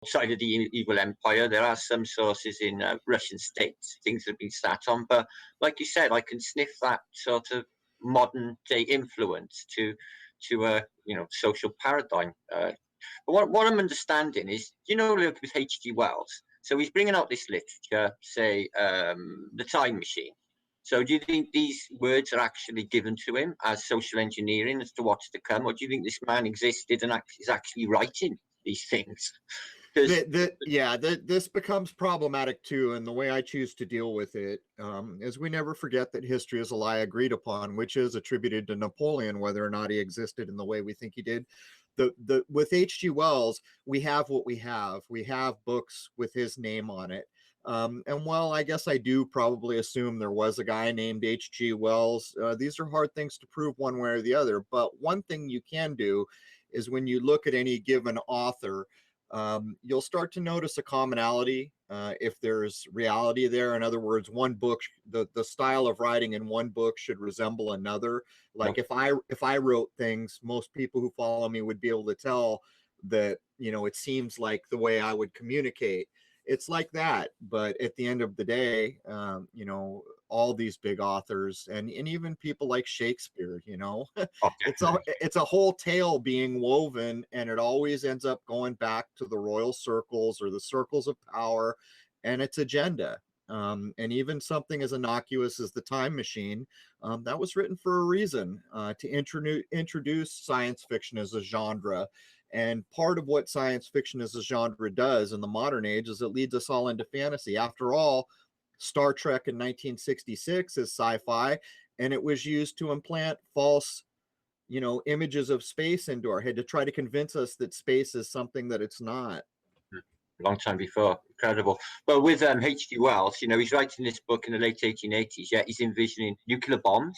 outside of the evil empire. There are some sources in Russian states, things that have been sat on. But like you said, I can sniff that sort of modern day influence to social paradigm. But what I'm understanding is, look, with H.G. Wells, so he's bringing out this literature, say, The Time Machine. So do you think these words are actually given to him as social engineering as to what's to come, or do you think this man existed and is actually writing these things? This becomes problematic too, and the way I choose to deal with it is we never forget that history is a lie agreed upon, which is attributed to Napoleon, whether or not he existed in the way we think he did. With H.G. Wells, we have what we have. We have books with his name on it. And while I guess I do probably assume there was a guy named H.G. Wells, these are hard things to prove one way or the other. But one thing you can do is when you look at any given author, you'll start to notice a commonality if there's reality there. In other words, one book, the style of writing in one book should resemble another. Like if I wrote things, most people who follow me would be able to tell that, it seems like the way I would communicate. It's like that. But at the end of the day, all these big authors and even people like Shakespeare, it's a whole tale being woven, and it always ends up going back to the royal circles or the circles of power and its agenda. And even something as innocuous as The Time Machine, that was written for a reason, to introduce science fiction as a genre. And part of what science fiction as a genre does in the modern age is it leads us all into fantasy. After all, Star Trek in 1966 is sci-fi, and it was used to implant false, images of space into our head to try to convince us that space is something that it's not. Long time before. Incredible. Well, with H.G. Wells, he's writing this book in the late 1880s, yet he's envisioning nuclear bombs.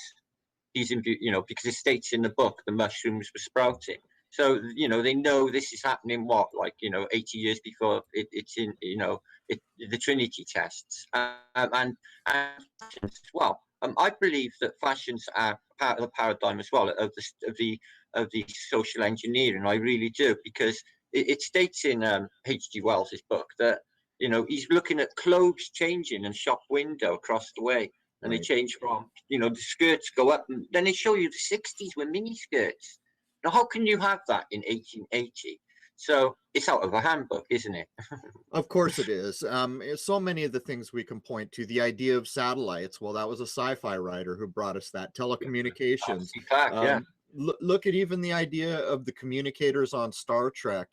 He's because it states in the book the mushrooms were sprouting. So, they know this is happening, 80 years before it's in, the Trinity tests. And as well, I believe that fashions are part of the paradigm as well of the social engineering. I really do, because it states in H.G. Wells' book that, he's looking at clothes changing in shop window across the way. And They change from, the skirts go up, and then they show you the 60s were mini skirts. Now, how can you have that in 1880? So it's out of a handbook, isn't it? Of course it is. So many of the things we can point to, the idea of satellites, well, that was a sci-fi writer who brought us that. Telecommunications. Look at even the idea of the communicators on Star Trek.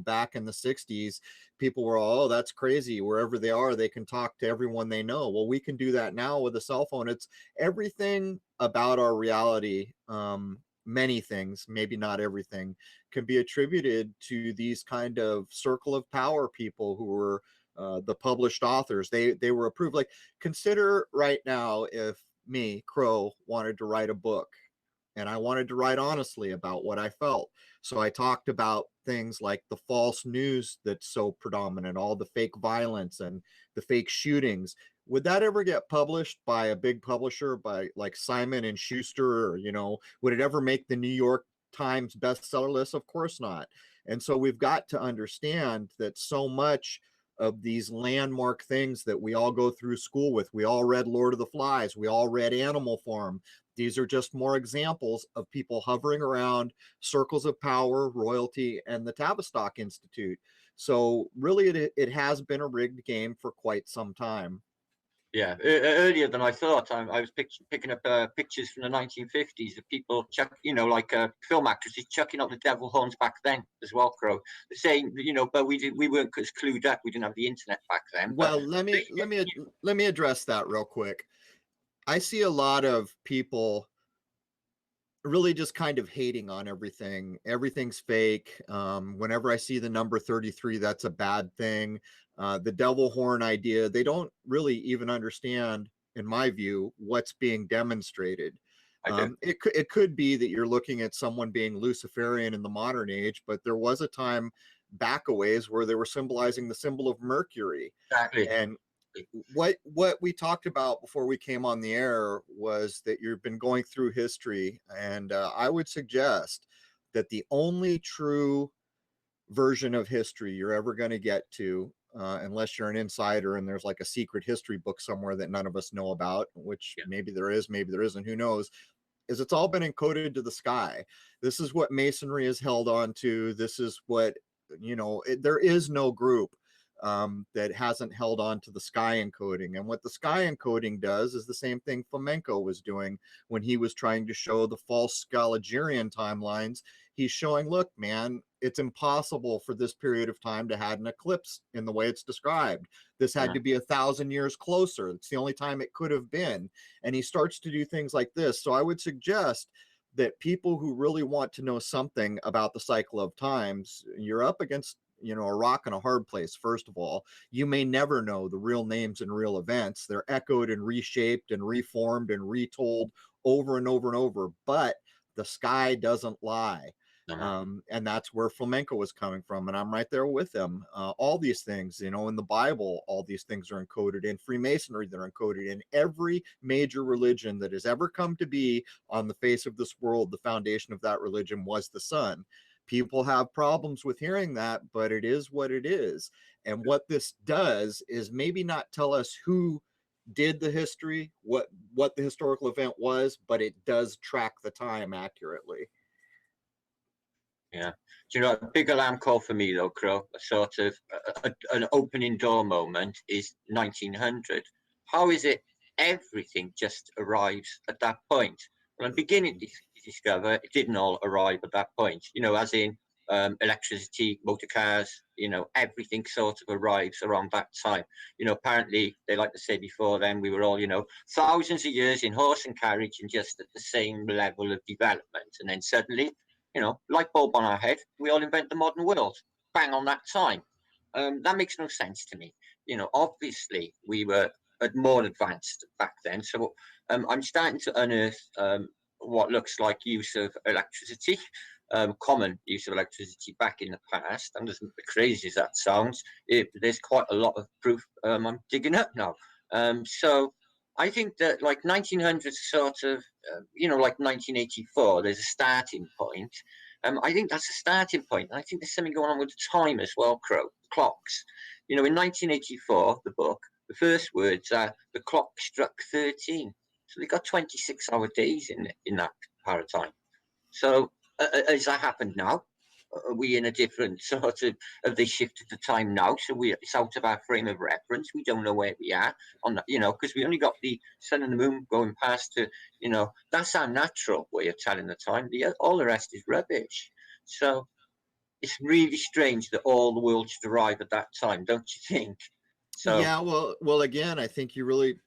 Back in the 60s, people were, oh, that's crazy. Wherever they are, they can talk to everyone they know. Well, we can do that now with a cell phone. It's everything about our reality. Many things, maybe not everything, can be attributed to these kind of circle of power people who were the published authors. They were approved. Like, consider right now if me, Crow, wanted to write a book, and I wanted to write honestly about what I felt. So I talked about things like the false news that's so predominant, all the fake violence and the fake shootings. Would that ever get published by a big publisher, by like Simon and Schuster, or, would it ever make the New York Times bestseller list? Of course not. And so we've got to understand that so much of these landmark things that we all go through school with, we all read Lord of the Flies, we all read Animal Farm. These are just more examples of people hovering around circles of power, royalty, and the Tavistock Institute. So really, it has been a rigged game for quite some time. Yeah, earlier than I thought. I was picking up pictures from the 1950s of people like film actresses chucking up the devil horns back then as well, Crow. Saying, but we weren't as clued up. We didn't have the internet back then. Well, let me address that real quick. I see a lot of people really just kind of hating on everything. Everything's fake. Whenever I see the number 33, that's a bad thing. The devil horn idea, they don't really even understand, in my view, what's being demonstrated. It could be that you're looking at someone being Luciferian in the modern age, but there was a time back a ways where they were symbolizing the symbol of Mercury. Exactly. And what we talked about before we came on the air was that you've been going through history, and I would suggest that the only true version of history you're ever going to get to, unless you're an insider and there's like a secret history book somewhere that none of us know about, which Yeah. maybe there is, maybe there isn't, who knows, is it's all been encoded to the sky. This is what masonry is held on to. This is what, there is no group that hasn't held on to the sky encoding. And what the sky encoding does is the same thing flamenco was doing when he was trying to show the false Scaligian timelines. He's showing, look, man, it's impossible for this period of time to have an eclipse in the way it's described. This had to be 1,000 years closer. It's the only time it could have been. And he starts to do things like this. So I would suggest that people who really want to know something about the cycle of times, you're up against, a rock and a hard place. First of all, you may never know the real names and real events. They're echoed and reshaped and reformed and retold over and over and over, but the sky doesn't lie. And that's where flamenco was coming from. And I'm right there with them. All these things, in the Bible, all these things are encoded in Freemasonry. They're encoded in every major religion that has ever come to be on the face of this world. The foundation of that religion was the sun. People have problems with hearing that, but it is what it is. And what this does is maybe not tell us who did the history, what the historical event was, but it does track the time accurately. Yeah. Do you know, a big alarm call for me though, Crow, a sort of an opening door moment is 1900. How is it everything just arrives at that point? Well, I'm beginning to discover it didn't all arrive at that point, as in electricity, motor cars, everything sort of arrives around that time. Apparently they like to say before then we were all, thousands of years in horse and carriage and just at the same level of development. And then suddenly, light bulb on our head, we all invent the modern world, bang on that time. That makes no sense to me. Obviously we were more advanced back then. So I'm starting to unearth what looks like use of electricity, common use of electricity back in the past. And as crazy as that sounds, there's quite a lot of proof I'm digging up now. So I think that like 1900 sort of, like 1984, there's a starting point. I think that's a starting point. I think there's something going on with the time as well, Crow, clocks. In 1984, the book, the first words are the clock struck 13. So they got 26-hour days in that paradigm. So has that happened now? Are we in a different sort of, have they shifted the time now? So it's out of our frame of reference. We don't know where we are on that, because we only got the sun and the moon going past to, that's our natural way of telling the time. All the rest is rubbish. So it's really strange that all the world should arrive at that time, don't you think? So yeah, well, again, I think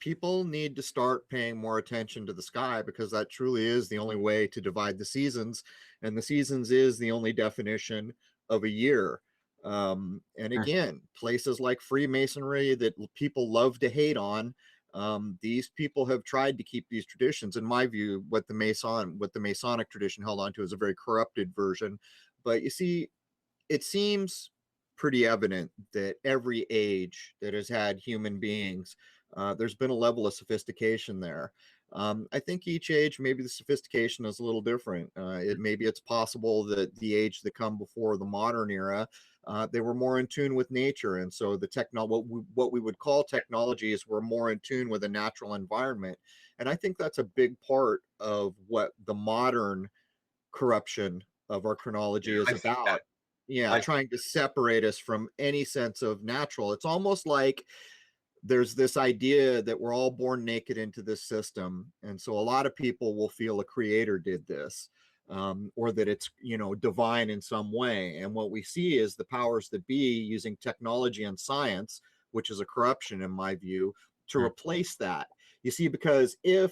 people need to start paying more attention to the sky, because that truly is the only way to divide the seasons, and the seasons is the only definition of a year. And again, places like Freemasonry that people love to hate on, these people have tried to keep these traditions. In my view, what the Masonic tradition held on to is a very corrupted version. But you see, it seems pretty evident that every age that has had human beings, there's been a level of sophistication there. I think each age, maybe the sophistication is a little different. Maybe it's possible that the age that come before the modern era, they were more in tune with nature, and so what we would call technologies were more in tune with a natural environment. And I think that's a big part of what the modern corruption of our chronology is about. Yeah, trying to separate us from any sense of natural. It's almost like there's this idea that we're all born naked into this system, and so a lot of people will feel a creator did this, or that it's divine in some way. And what we see is the powers that be using technology and science, which is a corruption in my view, to replace that. You see, because if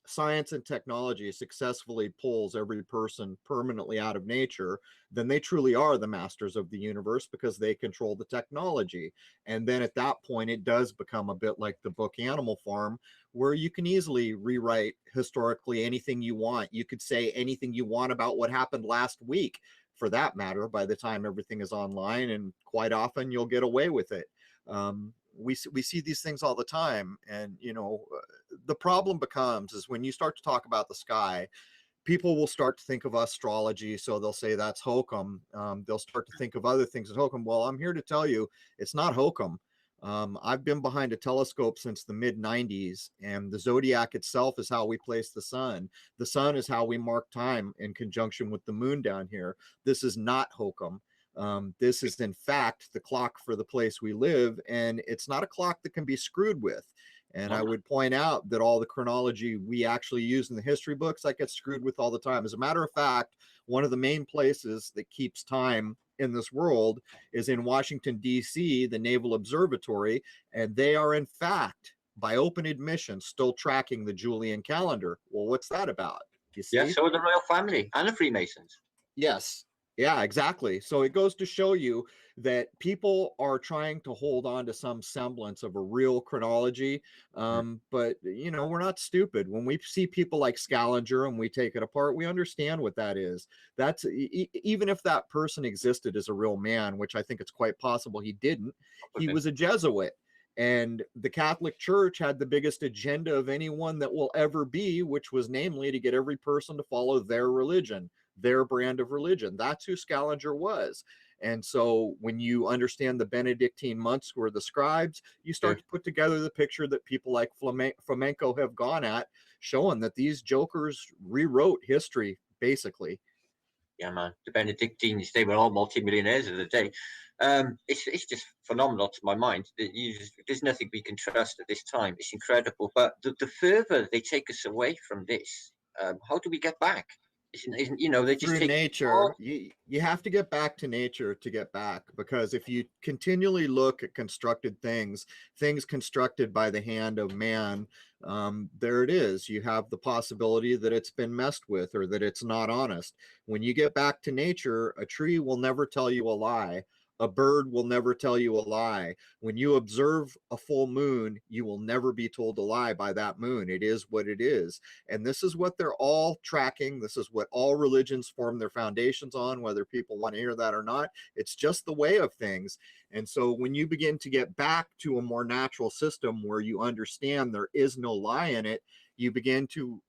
science and technology successfully pulls every person permanently out of nature, then they truly are the masters of the universe, because they control the technology. And then at that point, it does become a bit like the book Animal Farm, where you can easily rewrite historically anything you want. You could say anything you want about what happened last week, for that matter, by the time everything is online, and quite often you'll get away with it. We see these things all the time. And the problem becomes is when you start to talk about the sky, people will start to think of astrology, so they'll say that's hokum. They'll start to think of other things as hokum. Well, I'm here to tell you it's not hokum. I've been behind a telescope since the mid 90s, and the zodiac itself is how we place the sun. The sun is how we mark time in conjunction with the moon down here. This is not hokum. This is, in fact, the clock for the place we live, and it's not a clock that can be screwed with. And I would point out that all the chronology we actually use in the history books, that gets screwed with all the time. As a matter of fact, one of the main places that keeps time in this world is in Washington, D.C., the Naval Observatory, and they are, in fact, by open admission, still tracking the Julian calendar. Well, what's that about? You see? Yeah, so the royal family and the Freemasons. Yes. Yeah, exactly. So it goes to show you that people are trying to hold on to some semblance of a real chronology. But, you know, we're not stupid. When we see people like Scaliger and we take it apart, we understand what that is. That's even if that person existed as a real man, which I think it's quite possible he didn't, he was a Jesuit. And the Catholic Church had the biggest agenda of anyone that will ever be, which was namely to get every person to follow their religion, their brand of religion. That's who Scaliger was. And so when you understand the Benedictine monks who are the scribes, you start to put together the picture that people like Flamenco have gone at, showing that these jokers rewrote history, basically. Yeah, man. The Benedictines, they were all multimillionaires of the day. It's just phenomenal to my mind. There's nothing we can trust at this time. It's incredible. But the further they take us away from this, how do we get back? Isn't you know, they just Through take nature. You have to get back to nature to get back, because if you continually look at constructed things constructed by the hand of man, there it is. You have the possibility that it's been messed with or that it's not honest. When you get back to nature, a tree will never tell you a lie. A bird will never tell you a lie. When you observe a full moon, you will never be told a lie by that moon. It is what it is. And this is what they're all tracking. This is what all religions form their foundations on, whether people want to hear that or not. It's just the way of things. And so when you begin to get back to a more natural system where you understand there is no lie in it, you begin to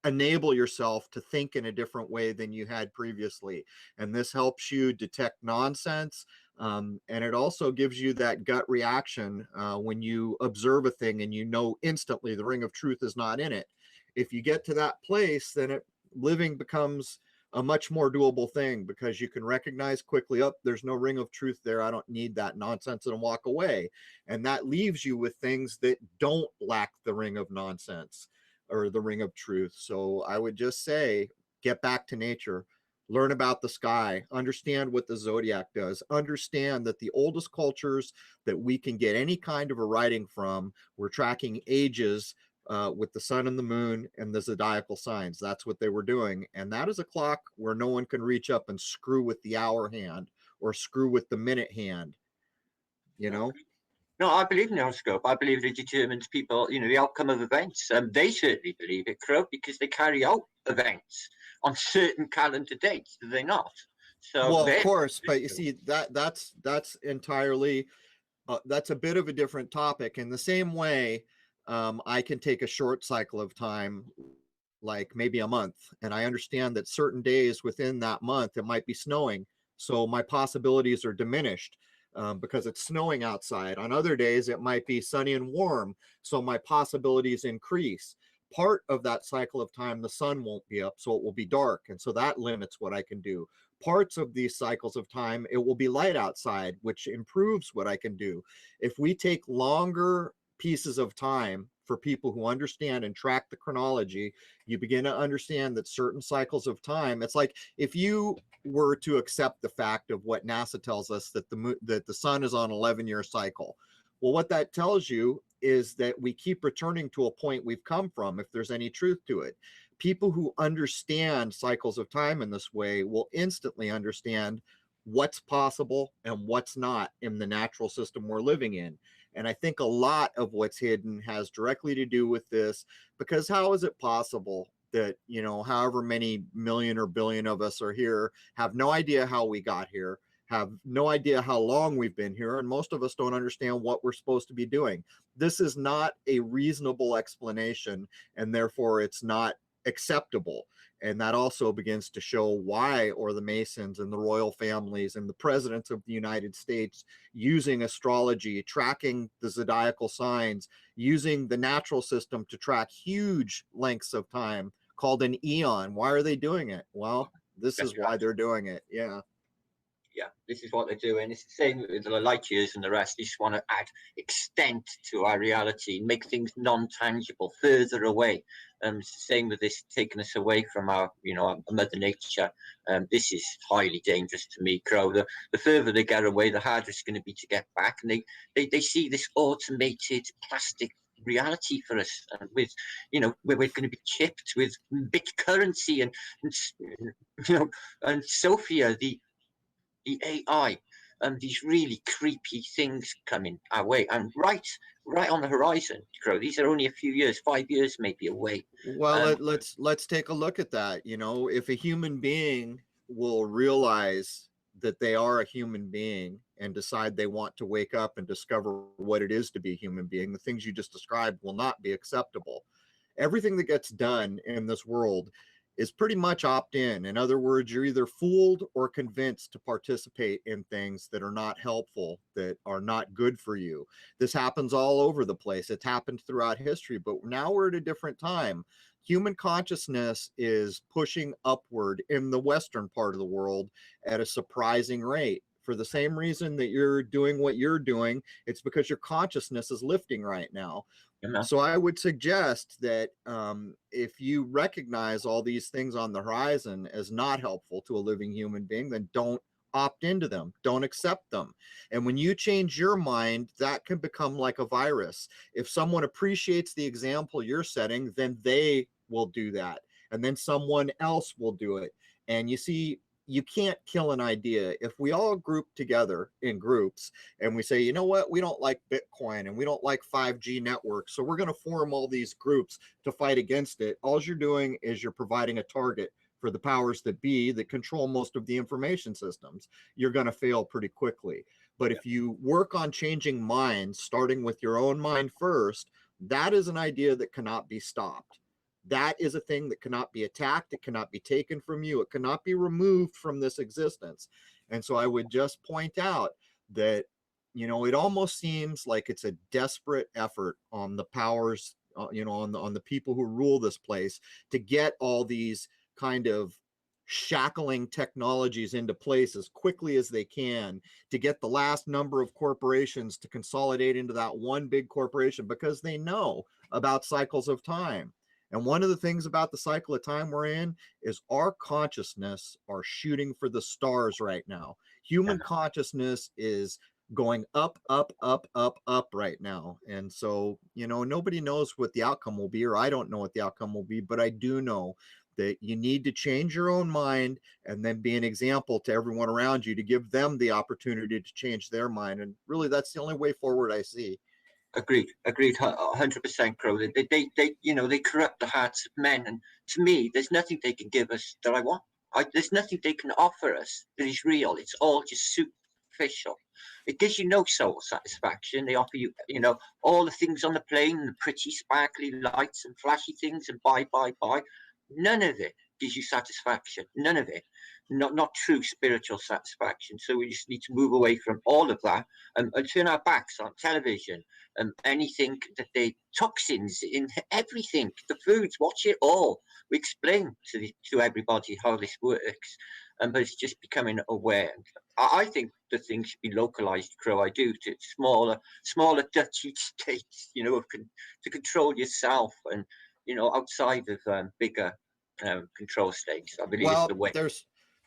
enable yourself to think in a different way than you had previously. And this helps you detect nonsense. And it also gives you that gut reaction when you observe a thing and you know instantly the ring of truth is not in it. If you get to that place, then living becomes a much more doable thing, because you can recognize quickly, oh, there's no ring of truth there. I don't need that nonsense, and walk away. And that leaves you with things that don't lack the ring of nonsense or the ring of truth. So I would just say, get back to nature, learn about the sky, understand what the zodiac does, understand that the oldest cultures that we can get any kind of a writing from were tracking ages with the sun and the moon and the zodiacal signs. That's what they were doing. And that is a clock where no one can reach up and screw with the hour hand or screw with the minute hand, you know? No, I believe in the horoscope. I believe it determines people, you know, the outcome of events. They certainly believe it, Crow, because they carry out events on certain calendar dates, do they not? So well, of course, but you see that's entirely that's a bit of a different topic. In the same way, I can take a short cycle of time, like maybe a month, and I understand that certain days within that month it might be snowing, so my possibilities are diminished because it's snowing outside. On other days it might be sunny and warm, so my possibilities increase. Part of that cycle of time the sun won't be up, so it will be dark, and so that limits what I can do. Parts of these cycles of time it will be light outside, which improves what I can do. If we take longer pieces of time for people who understand and track the chronology, you begin to understand that certain cycles of time, it's like if you were to accept the fact of what NASA tells us, that the sun is on an 11-year cycle. Well, what that tells you is that we keep returning to a point we've come from, if there's any truth to it. People who understand cycles of time in this way will instantly understand what's possible and what's not in the natural system we're living in. And I think a lot of what's hidden has directly to do with this, because how is it possible that, you know, however many million or billion of us are here, have no idea how we got here, have no idea how long we've been here, and most of us don't understand what we're supposed to be doing. This is not a reasonable explanation, and therefore it's not acceptable. And that also begins to show why or the Masons and the royal families and the presidents of the United States using astrology, tracking the zodiacal signs, using the natural system to track huge lengths of time called an eon. Why are they doing it? Well, this is why they're doing it. Yeah. Yeah, this is what they're doing. It's the same with the light years and the rest. They just want to add extent to our reality, make things non-tangible, further away. It's the same with this, taking us away from our, our Mother Nature. This is highly dangerous to me, Crow. The further they get away, the harder it's going to be to get back. And they see this automated plastic reality for us, with where we're going to be chipped with bit currency and Sophia, the AI, and these really creepy things coming our way, and right on the horizon, Crow. These are only a few years, 5 years maybe away. Well, let's take a look at that. If a human being will realize that they are a human being and decide they want to wake up and discover what it is to be a human being, the things you just described will not be acceptable. Everything that gets done in this world is pretty much opt-in. In other words, you're either fooled or convinced to participate in things that are not helpful, that are not good for you. This happens all over the place. It's happened throughout history, but now we're at a different time. Human consciousness is pushing upward in the Western part of the world at a surprising rate. For the same reason that you're doing what you're doing, it's because your consciousness is lifting right now. So I would suggest that if you recognize all these things on the horizon as not helpful to a living human being, then don't opt into them, don't accept them. And when you change your mind, that can become like a virus. If someone appreciates the example you're setting, then they will do that. And then someone else will do it. And you see, you can't kill an idea. If we all group together in groups and we say, you know what, we don't like Bitcoin and we don't like 5G networks, so we're going to form all these groups to fight against it, all you're doing is you're providing a target for the powers that be that control most of the information systems. You're going to fail pretty quickly. But if you work on changing minds, starting with your own mind first, that is an idea that cannot be stopped. That is a thing that cannot be attacked. It cannot be taken from you. It cannot be removed from this existence. And so I would just point out that, it almost seems like it's a desperate effort on the powers, on the people who rule this place to get all these kind of shackling technologies into place as quickly as they can, to get the last number of corporations to consolidate into that one big corporation, because they know about cycles of time. And one of the things about the cycle of time we're in is our consciousness are shooting for the stars right now. Human consciousness is going up, up, up, up, up right now. And so, nobody knows what the outcome will be, or I don't know what the outcome will be, but I do know that you need to change your own mind and then be an example to everyone around you to give them the opportunity to change their mind. And really, that's the only way forward I see. Agreed, 100%, Crow. They corrupt the hearts of men, and to me, there's nothing they can give us that I want. There's nothing they can offer us that is real. It's all just superficial. It gives you no soul satisfaction. They offer you, all the things on the plane, the pretty sparkly lights and flashy things, and buy. None of it gives you satisfaction. None of it. Not true spiritual satisfaction. So we just need to move away from all of that, and turn our backs on television and anything that they toxins in everything, the foods. Watch it all. We explain to everybody how this works, but it's just becoming aware. I think the things should be localized, Crow. I do, to smaller Dutchy states, to control yourself, and outside of bigger control states. I believe it's the way.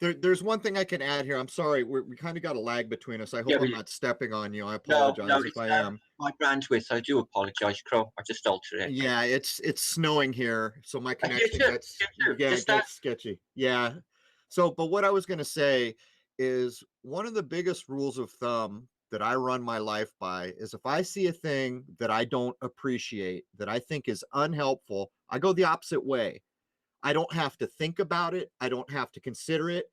There's one thing I can add here. I'm sorry, we kind of got a lag between us. I hope I'm not stepping on you. I apologize if I am. My bandwidth. I do apologize, Crow. I just altered it. Yeah, it's snowing here, so my connection gets sketchy. Yeah. So, but what I was going to say is one of the biggest rules of thumb that I run my life by is if I see a thing that I don't appreciate, that I think is unhelpful, I go the opposite way. I don't have to think about it. I don't have to consider it.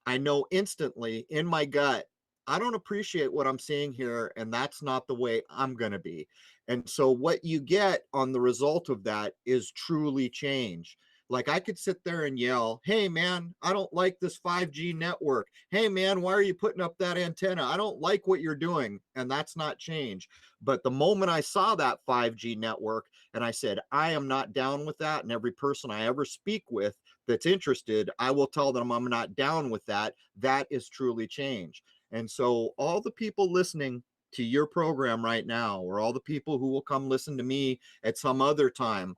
I know instantly in my gut, I don't appreciate what I'm seeing here, and that's not the way I'm going to be. And so what you get on the result of that is truly change. Like I could sit there and yell, hey man, I don't like this 5G network. Hey man, why are you putting up that antenna? I don't like what you're doing. And that's not change. But the moment I saw that 5G network and I said, I am not down with that, and every person I ever speak with that's interested, I will tell them I'm not down with that. That is truly change. And so all the people listening to your program right now, or all the people who will come listen to me at some other time,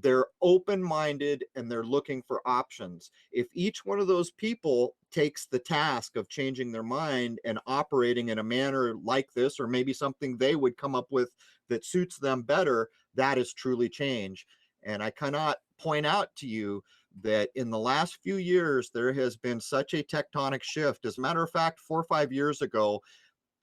they're open-minded and they're looking for options. If each one of those people takes the task of changing their mind and operating in a manner like this, or maybe something they would come up with that suits them better, that is truly change. And I cannot point out to you that in the last few years, there has been such a tectonic shift. As a matter of fact, 4 or 5 years ago,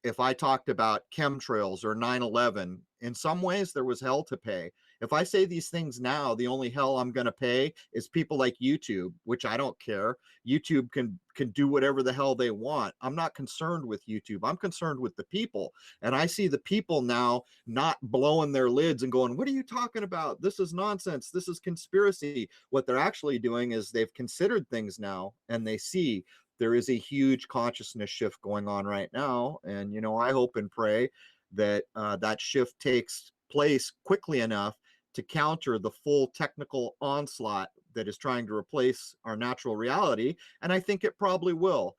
if I talked about chemtrails or 9/11, in some ways there was hell to pay. If I say these things now, the only hell I'm going to pay is people like YouTube, which I don't care. YouTube can do whatever the hell they want. I'm not concerned with YouTube. I'm concerned with the people. And I see the people now not blowing their lids and going, what are you talking about? This is nonsense. This is conspiracy. What they're actually doing is they've considered things now, and they see there is a huge consciousness shift going on right now. And, I hope and pray that that shift takes place quickly enough to counter the full technical onslaught that is trying to replace our natural reality. And I think it probably will,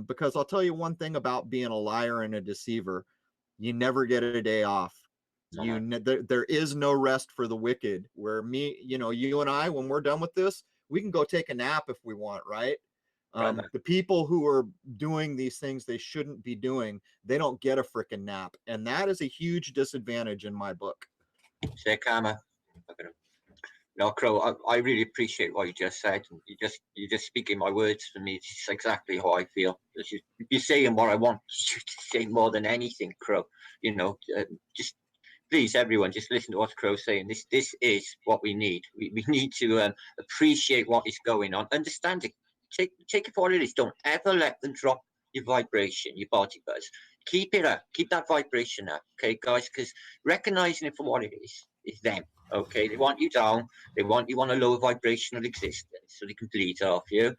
because I'll tell you one thing about being a liar and a deceiver: you never get a day off. There is no rest for the wicked. Where you and I, when we're done with this, we can go take a nap if we want, right? The people who are doing these things they shouldn't be doing, they don't get a freaking nap. And that is a huge disadvantage in my book. Say karma. No, Crow, I really appreciate what you just said. You're just speaking my words for me. It's exactly how I feel. You're saying what I want you to say more than anything, Crow. Just please, everyone, just listen to what Crow's saying. This is what we need. We need to appreciate what is going on, understand it, take it for what it is. Don't ever let them drop your vibration, your body buzz. Keep it up. Keep that vibration up, okay, guys? Because recognizing it for what it is them. Okay, they want you down. They want you on a lower vibrational existence, so they can bleed off you.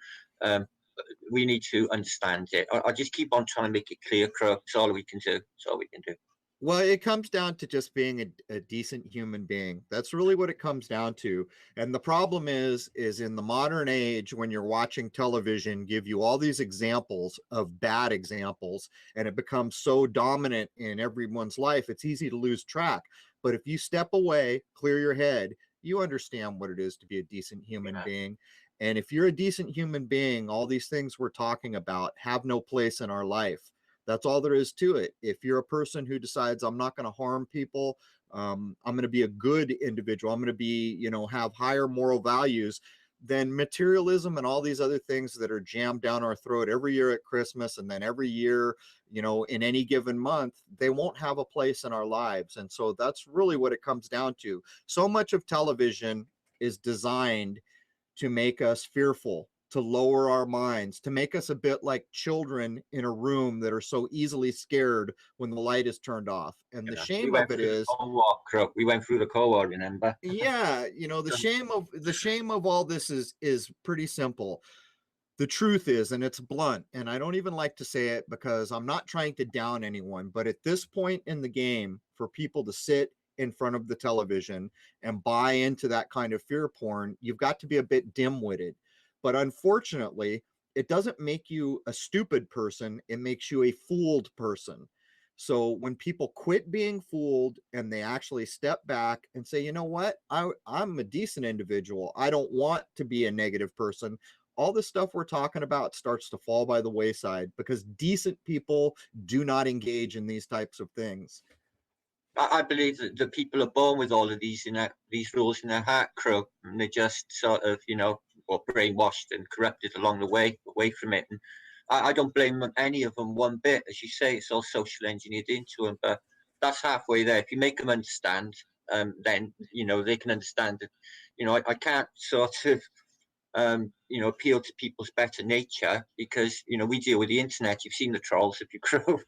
We need to understand it. I just keep on trying to make it clear, Crow. It's all we can do. It's all we can do. Well, it comes down to just being a decent human being. That's really what it comes down to. And the problem is in the modern age, when you're watching television, give you all these examples of bad examples, and it becomes so dominant in everyone's life, it's easy to lose track. But if you step away, clear your head, you understand what it is to be a decent human being. And if you're a decent human being, all these things we're talking about have no place in our life. That's all there is to it. If you're a person who decides I'm not going to harm people, I'm going to be a good individual, I'm going to be, have higher moral values, then materialism and all these other things that are jammed down our throat every year at Christmas, and then every year, in any given month, they won't have a place in our lives. And so that's really what it comes down to. So much of television is designed to make us fearful, to lower our minds, to make us a bit like children in a room that are so easily scared when the light is turned off. And the shame of it is, we went through the Cold War, remember? Yeah, the shame of all this is pretty simple. The truth is, and it's blunt, and I don't even like to say it because I'm not trying to down anyone, but at this point in the game, for people to sit in front of the television and buy into that kind of fear porn, you've got to be a bit dim-witted. But unfortunately, it doesn't make you a stupid person. It makes you a fooled person. So when people quit being fooled and they actually step back and say, you know what, I'm a decent individual, I don't want to be a negative person, all the stuff we're talking about starts to fall by the wayside, because decent people do not engage in these types of things. I believe that the people are born with all of these rules in their heart, Crow, and they just sort of, brainwashed and corrupted along the way away from it. And I don't blame any of them one bit. As you say, it's all social engineered into them, but that's halfway there. If you make them understand, then they can understand that. I can't sort of appeal to people's better nature, because we deal with the internet. You've seen the trolls, if you Crow.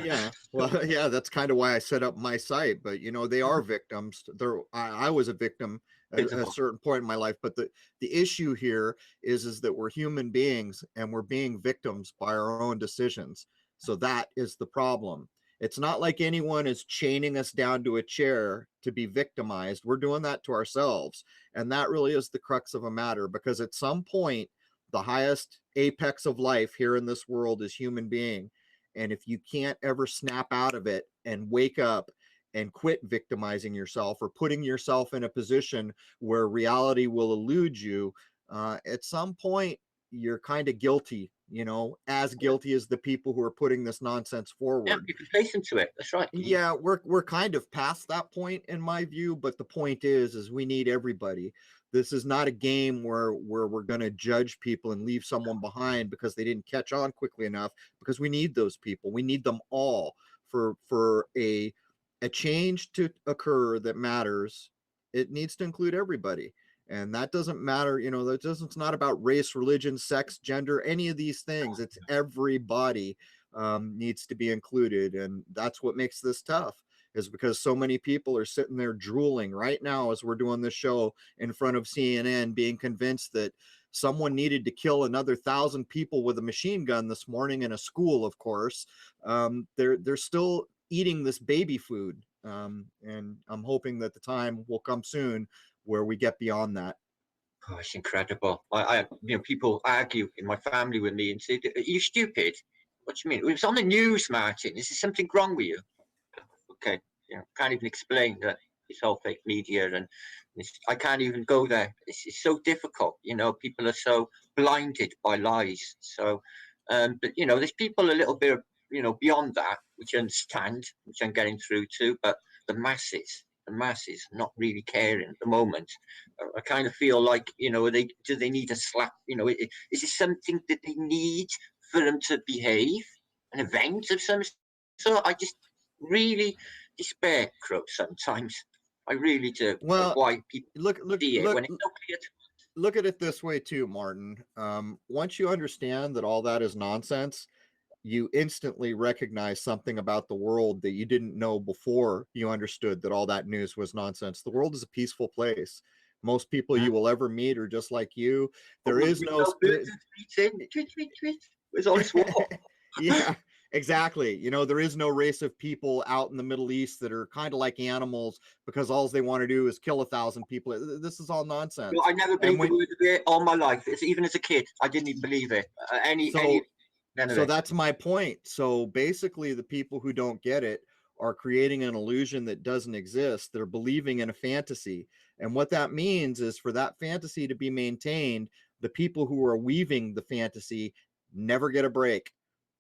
Yeah, well, yeah, that's kind of why I set up my site. But they are victims. I was a victim at a certain point in my life. But the issue here is that we're human beings and we're being victims by our own decisions. So that is the problem. It's not like anyone is chaining us down to a chair to be victimized. We're doing that to ourselves. And that really is the crux of a matter, because at some point, the highest apex of life here in this world is human being. And if you can't ever snap out of it and wake up and quit victimizing yourself or putting yourself in a position where reality will elude you, at some point, you're kind of guilty, as guilty as the people who are putting this nonsense forward. Yeah, you can face into it. That's right. Yeah, we're kind of past that point in my view, but the point is we need everybody. This is not a game where we're going to judge people and leave someone behind because they didn't catch on quickly enough, because we need those people. We need them all for a change to occur that matters. It needs to include everybody. And that doesn't matter, it's not about race, religion, sex, gender, any of these things. It's everybody needs to be included. And that's what makes this tough, is because so many people are sitting there drooling right now as we're doing this show in front of CNN, being convinced that someone needed to kill another 1,000 people with a machine gun this morning in a school, of course. They're still eating this baby food. And I'm hoping that the time will come soon where we get beyond that. Oh, it's incredible. People argue in my family with me and say, "Are you stupid? What do you mean? It was on the news, Martin. Is there something wrong with you?" Okay, can't even explain that it's all fake media, and I can't even go there. It's so difficult. People are so blinded by lies. So, but there's people a little bit, beyond that, which I understand, which I'm getting through to, but the masses not really caring at the moment. I kind of feel like, do they need a slap? Is it something that they need for them to behave? An event of some sort? I just really despair, Crow, sometimes. I really do. Well, why people look see it when it's so clear to look at it this way too, Martin. Once you understand that all that is nonsense, you instantly recognize something about the world that you didn't know before you understood that all that news was nonsense. The world is a peaceful place. Most people you will ever meet are just like you. There is no Where's all this war? Yeah, exactly. There is no race of people out in the Middle East that are kind of like animals because all they want to do is kill 1,000 people. This is all nonsense. I never believed the word of it all my life. Even as a kid, I didn't even believe it. So that's my point. So basically, the people who don't get it are creating an illusion that doesn't exist. They're believing in a fantasy. And what that means is, for that fantasy to be maintained, the people who are weaving the fantasy never get a break.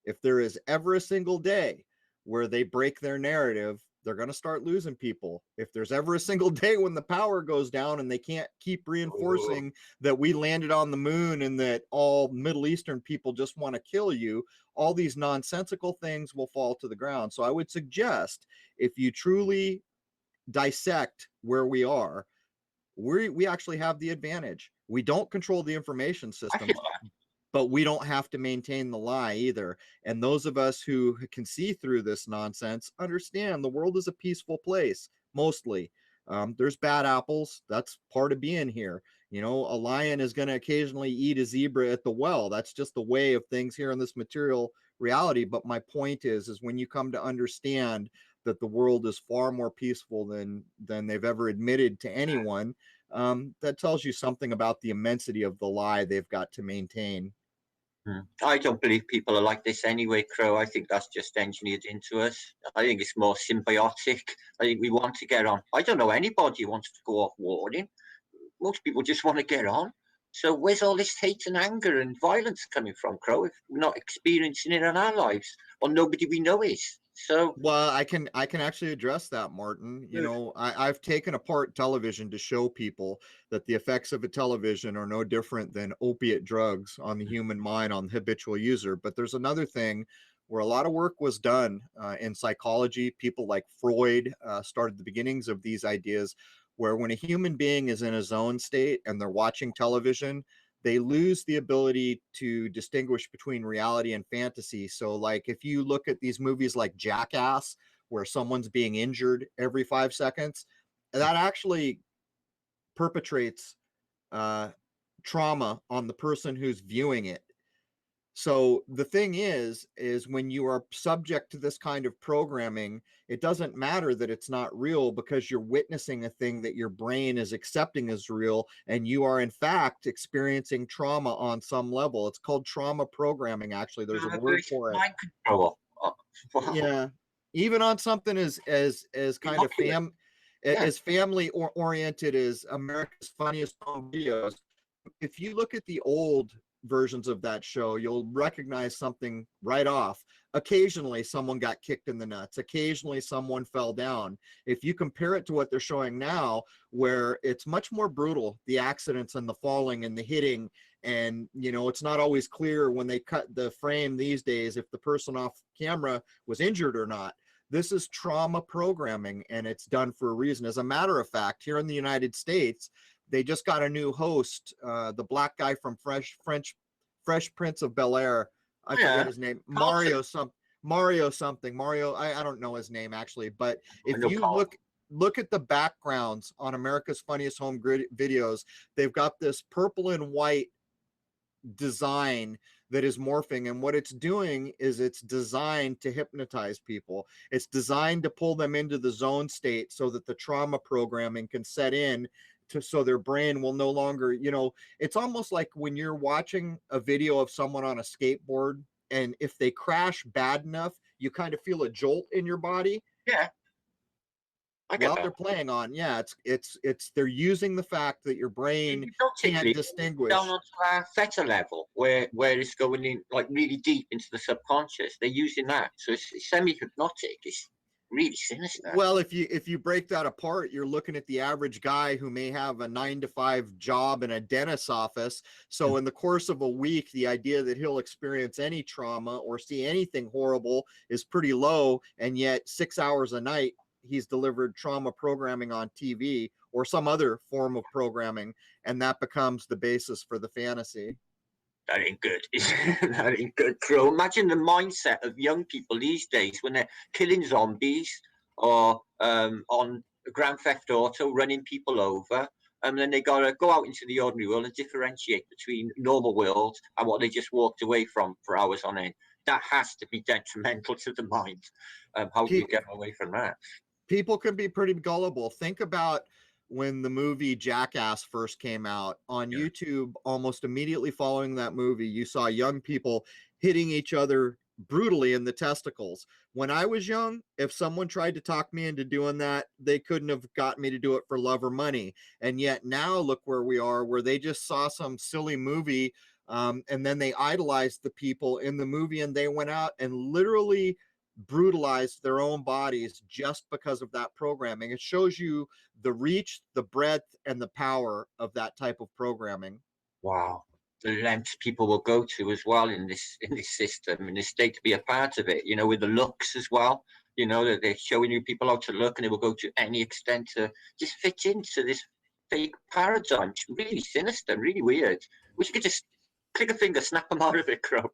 If there is ever a single day where they break their narrative, they're going to start losing people. If there's ever a single day when the power goes down and they can't keep reinforcing that we landed on the moon and that all Middle Eastern people just want to kill you, all these nonsensical things will fall to the ground. So I would suggest, if you truly dissect where we are, we actually have the advantage. We don't control the information system, but we don't have to maintain the lie either. And those of us who can see through this nonsense understand the world is a peaceful place, mostly. There's bad apples. That's part of being here. A lion is going to occasionally eat a zebra at the well. That's just the way of things here in this material reality. But my point is when you come to understand that the world is far more peaceful than they've ever admitted to anyone, that tells you something about the immensity of the lie they've got to maintain. I don't believe people are like this anyway, Crow. I think that's just engineered into us. I think it's more symbiotic. I think we want to get on. I don't know anybody who wants to go off warning. Most people just want to get on. So where's all this hate and anger and violence coming from, Crow, if we're not experiencing it in our lives, or nobody we know is? So, well, I can actually address that, Martin. I've taken apart television to show people that the effects of a television are no different than opiate drugs on the human mind, on the habitual user. But there's another thing where a lot of work was done in psychology. People like Freud started the beginnings of these ideas, where when a human being is in a zone state and they're watching television, they lose the ability to distinguish between reality and fantasy. So like if you look at these movies like Jackass, where someone's being injured every 5 seconds, that actually perpetrates trauma on the person who's viewing it. So the thing is when you are subject to this kind of programming, it doesn't matter that it's not real, because you're witnessing a thing that your brain is accepting as real, and you are in fact experiencing trauma on some level. It's called trauma programming. Actually, there's a word for it. Mind control. Oh, wow. Yeah, even on something as kind of Yeah. as family oriented as America's Funniest Home Videos. If you look at the old versions of that show, you'll recognize something right off. Occasionally someone got kicked in the nuts, occasionally someone fell down. If you compare it to what they're showing now, where it's much more brutal, the accidents and the falling and the hitting, and you know, it's not always clear when they cut the frame these days if the person off camera was injured or not. This is trauma programming, and it's done for a reason. As a matter of fact, here in the United States, they just got a new host, the black guy from Fresh Prince of Bel-Air. I forget his name. Mario something. I don't know his name actually, but if you look at the backgrounds on America's Funniest Home Videos, they've got this purple and white design that is morphing, and what it's doing is it's designed to hypnotize people. It's designed to pull them into the zone state so that the trauma programming can set in so their brain will no longer, you know, it's almost like when you're watching a video of someone on a skateboard, and if they crash bad enough, you kind of feel a jolt in your body. Yeah. While they're playing on, it's they're using the fact that your brain can't distinguish. Down onto our theta level, where it's going in like really deep into the subconscious. They're using that, so it's semi-hypnotic. It's really sinister. Well, if you break that apart, you're looking at the average guy who may have a 9-to-5 job in a dentist's office. So in the course of a week, the idea that he'll experience any trauma or see anything horrible is pretty low, and yet 6 hours a night he's delivered trauma programming on TV or some other form of programming, and that becomes the basis for the fantasy. That ain't good. That ain't good, bro. Imagine the mindset of young people these days when they're killing zombies or on Grand Theft Auto, running people over, and then they gotta go out into the ordinary world and differentiate between normal world and what they just walked away from for hours on end. That has to be detrimental to the mind. How do you get away from that? People can be pretty gullible. Think about when the movie Jackass first came out on YouTube. Almost immediately following that movie, you saw young people hitting each other brutally in the testicles. When I was young, if someone tried to talk me into doing that, they couldn't have got me to do it for love or money. And yet now look where we are, where they just saw some silly movie, and then they idolized the people in the movie, and they went out and literally brutalized their own bodies just because of that programming. It shows you the reach, the breadth, and the power of that type of programming. Wow, the lengths people will go to as well in this system, in this state, to be a part of it. You know, with the looks as well. You know, that they're showing you people how to look, and they will go to any extent to just fit into this fake paradigm. It's really sinister, really weird. Wish you could just click a finger, snap them out of it, Crow.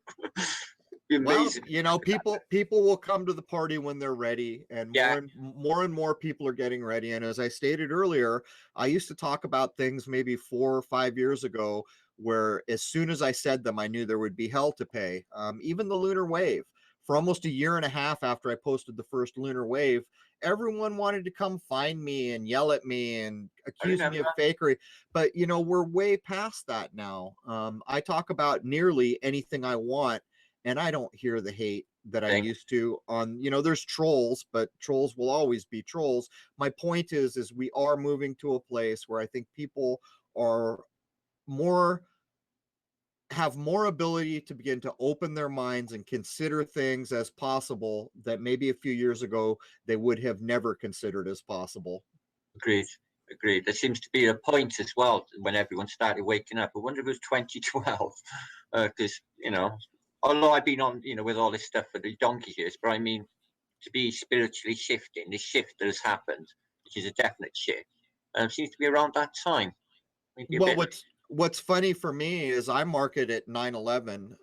Well, you know, people will come to the party when they're ready, and more and more people are getting ready. And as I stated earlier, I used to talk about things maybe 4 or 5 years ago where as soon as I said them, I knew there would be hell to pay. Even the lunar wave. For almost a year and a half after I posted the first lunar wave, everyone wanted to come find me and yell at me and accuse me of fakery. But, you know, we're way past that now. I talk about nearly anything I want, and I don't hear the hate that I used to on, you know, there's trolls, but trolls will always be trolls. My point is we are moving to a place where I think people are have more ability to begin to open their minds and consider things as possible that maybe a few years ago they would have never considered as possible. Agreed. There seems to be a point as well when everyone started waking up. I wonder if it was 2012, because you know, although I've been on, you know, with all this stuff for the donkey years, but I mean, to be spiritually shifting, this shift that has happened, which is a definite shift, seems to be around that time. Maybe well, what's funny for me is I mark it at 9/11.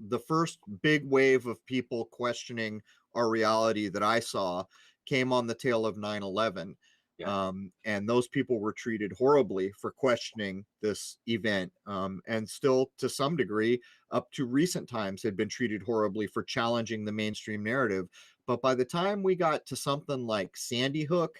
The first big wave of people questioning our reality that I saw came on the tail of 9/11. Yeah. And those people were treated horribly for questioning this event, and still to some degree up to recent times had been treated horribly for challenging the mainstream narrative. But by the time we got to something like Sandy Hook,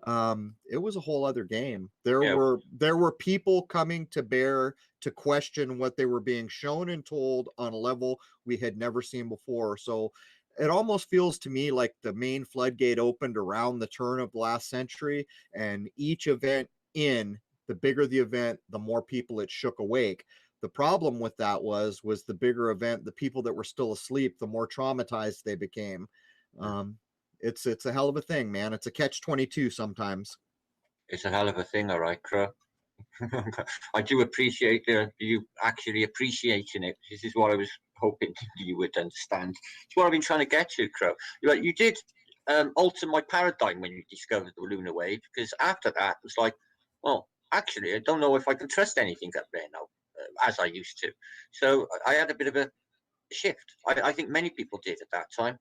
it was a whole other game. Yeah. There were people coming to bear to question what they were being shown and told on a level we had never seen before. So it almost feels to me like the main floodgate opened around the turn of the last century, and each event the bigger the event, the more people it shook awake. The problem with that was the bigger event, the people that were still asleep, the more traumatized they became. Um, it's a hell of a thing, man. It's a catch-22 sometimes. It's a hell of a thing, all right, Crow. I do appreciate you actually appreciating it. This is what I was hoping you would understand. It's what I've been trying to get to, Crow. You did alter my paradigm when you discovered the lunar wave, because after that, it was like, well, actually, I don't know if I can trust anything up there now, as I used to. So I had a bit of a shift. I think many people did at that time.